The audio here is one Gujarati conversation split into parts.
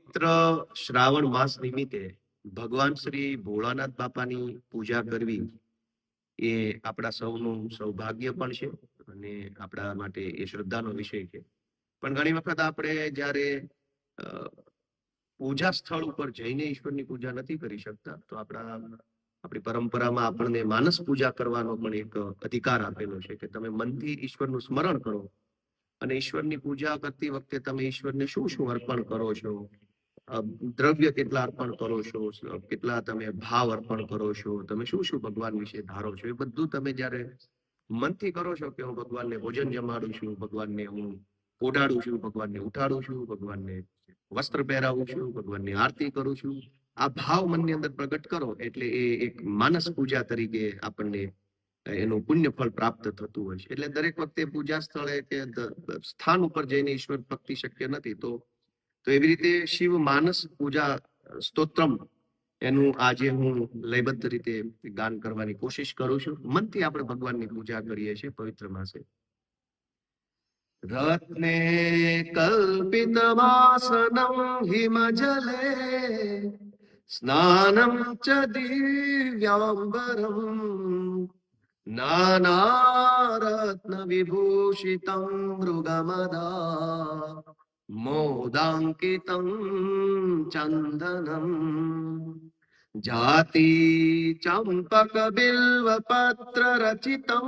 પવિત્ર શ્રાવણ માસ નિમિત્તે ભગવાન શ્રી ભોળાનાથ બાપાની પૂજા કરવી એ આપણા સૌનું સૌભાગ્ય પણ છે અને આપણા માટે એ શ્રદ્ધાનો વિષય છે. પણ ઘણી વખત આપણે જ્યારે અ, પૂજા સ્થળ ઉપર જઈને ઈશ્વરની પૂજા નથી કરી શકતા, તો આપણી પરંપરામાં આપણને માનસ પૂજા કરવાનો પણ એક અધિકાર આપેલો છે કે તમે મનથી ઈશ્વરનું સ્મરણ કરો અને ઈશ્વરની પૂજા કરતી વખતે તમે ઈશ્વરને શું શું અર્પણ કરો છો, દ્રવ્ય કેટલા અર્પણ કરો છો, કેટલા તમે ભાવ અર્પણ કરો છો, તમે શું શું ભગવાન વિશે ધારો છો, એ બધું તમે જ્યારે મનથી કરો છો કે હું ભગવાનને ભોજન જમાડું છું, ભગવાનને હું ઓઢાડું છું, ભગવાનને ઉઠાડું છું, ભગવાનને વસ્ત્ર પહેરાવું છું, ભગવાનની આરતી કરું છું, આ ભાવ મનની અંદર પ્રગટ કરો એટલે એ એક માનસ પૂજા તરીકે આપણને એનું પુણ્ય ફળ પ્રાપ્ત થતું હોય છે. એટલે દરેક વખતે પૂજા સ્થળે કે સ્થાન ઉપર જઈને ઈશ્વર ભક્તિ શક્ય નથી. તો એવી રીતે શિવ માનસ પૂજા સ્તોત્રમ એનું આજે હું લયબદ્ધ રીતે ગાન કરવાની કોશિશ કરું છું. મનથી આપણે ભગવાનની પૂજા કરીએ છીએ પવિત્ર માસે. રત્ને કલ્પિતમાસનમ હિમજલે સ્નાનમ ચ દિવ્યાંબરમ નાનારત્ન વિભૂષિતમ મૃગમદા મોદાંકિતમ ચંદનમ જાતિ ચંપક બિલ્વ પત્ર રચિતમ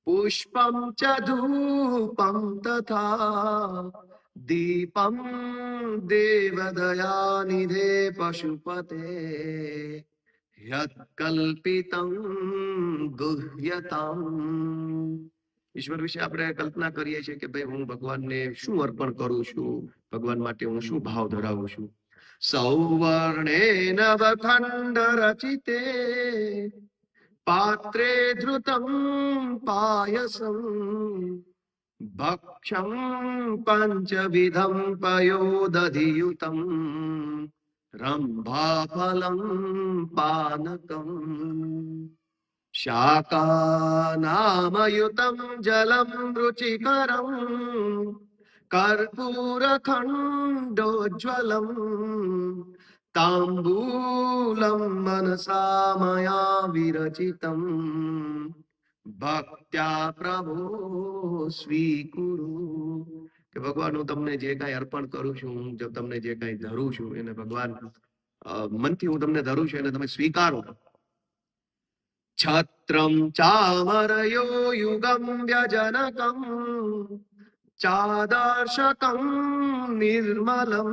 પુષ્પમ ચ ધૂપમ તથા દીપમ દેવદયાનિધે પશુપતે યત્કલ્પિતં ગુહ્યતમ. ઈશ્વર વિશે આપણે કલ્પના કરીએ છીએ કે ભાઈ હું ભગવાનને શું અર્પણ કરું છું, ભગવાન માટે હું શું ભાવ ધરાવું છું. સૌવર્ણે નવખંડ રચિતે પાત્રે ધૃતમ પાયસમ ભક્ષમ પંચવિધમ પયોદધિયુતમ રંભાફલમ પાનકમ શાકાનામયુતમ જલમ રુચિકરમ કર્પૂરખંડોજ્વલમ તાંબૂલમ મનસા મયા વિરચિતમ ભક્ત્યા પ્રભો સ્વીકુરુ. કે ભગવાન હું તમને જે કાંઈ અર્પણ કરું છું, હું તમને જે કાંઈ ધરું છું એને ભગવાન મનથી હું તમને ધરું છું એને તમે સ્વીકારો. છત્રમ ચામરયો યુગમ વ્યજનકમ ચાદર્શકમ નિર્મલમ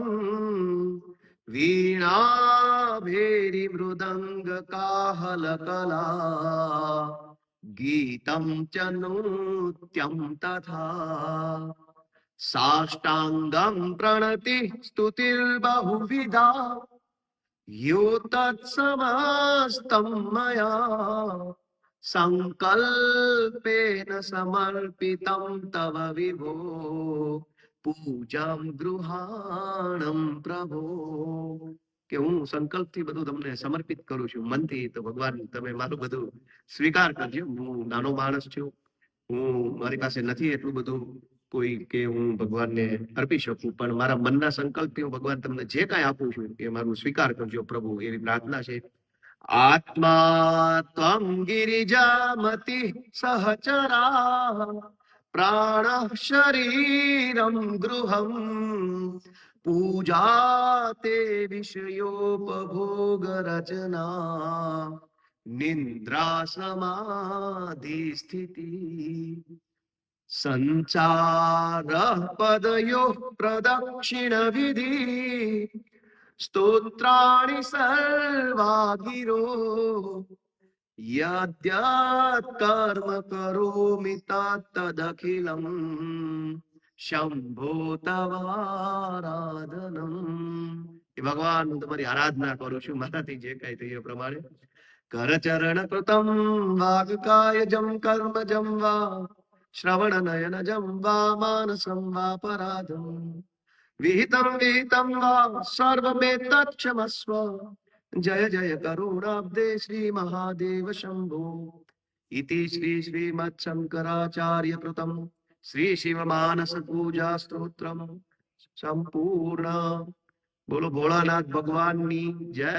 વીણા ભેરી મૃદંગ કાહલ કલા ગીતમ ચ નૃત્યમ તથા સાષ્ટાંગમ પ્રણતિ સ્તુતિર્બહુવિધા યો તત્સમસ્તમ મયા સંકલ્પેન સમર્પિતમ તવ વિભો પૂજામ ગૃહાણમ પ્રભો. કે હું સંકલ્પથી બધું તમને સમર્પિત કરું છું મનથી, તો ભગવાન તમે મારું બધું સ્વીકાર કરજો. હું નાનો માણસ છું, હું મારી પાસે નથી એટલું બધું કોઈ કે હું ભગવાનને અર્પી શકું, પણ મારા મનના સંકલ્પથી હું ભગવાન તમને જે કાંઈ આપું છું એ મારું સ્વીકાર કરજો પ્રભુ, એવી પ્રાર્થના છે. આત્મા ત્વમ ગિરિજામતિ સહચરા પ્રાણ શરીરમ ગૃહમ પૂજા તે વિષયોપભોગ રચના નિદ્રા સમાધિ સ્થિતિ સંચાર પદયો પ્રદક્ષિણ વિધિ સ્તોત્રાણિ સર્વા ગિરો યદ્યત કર્મ કરોમિ તદખિલમ શંભો તવારાધનમ. એ ભગવાન હું તમારી આરાધના કરું છું, મારાથી જે કઈ થયું એ પ્રમાણે. કરચરણ કૃતમ વાગકાયજમ કર્મજમ વા શ્રવણ નયનજમ વા માનસમ વા પરાધમ વિહિતમ વિહિતમ વા સર્વમેતત્ક્ષમસ્વ જય જય કરુણાબ્દે શ્રી મહાદેવ શંભો. ઇતિ શ્રી શ્રીમદ શંકરાચાર્ય કૃતમ શ્રી શિવ માનસ પૂજા સ્તોત્રમ સંપૂર્ણ. બોલો ભોળાનાથ ભગવાનની જય.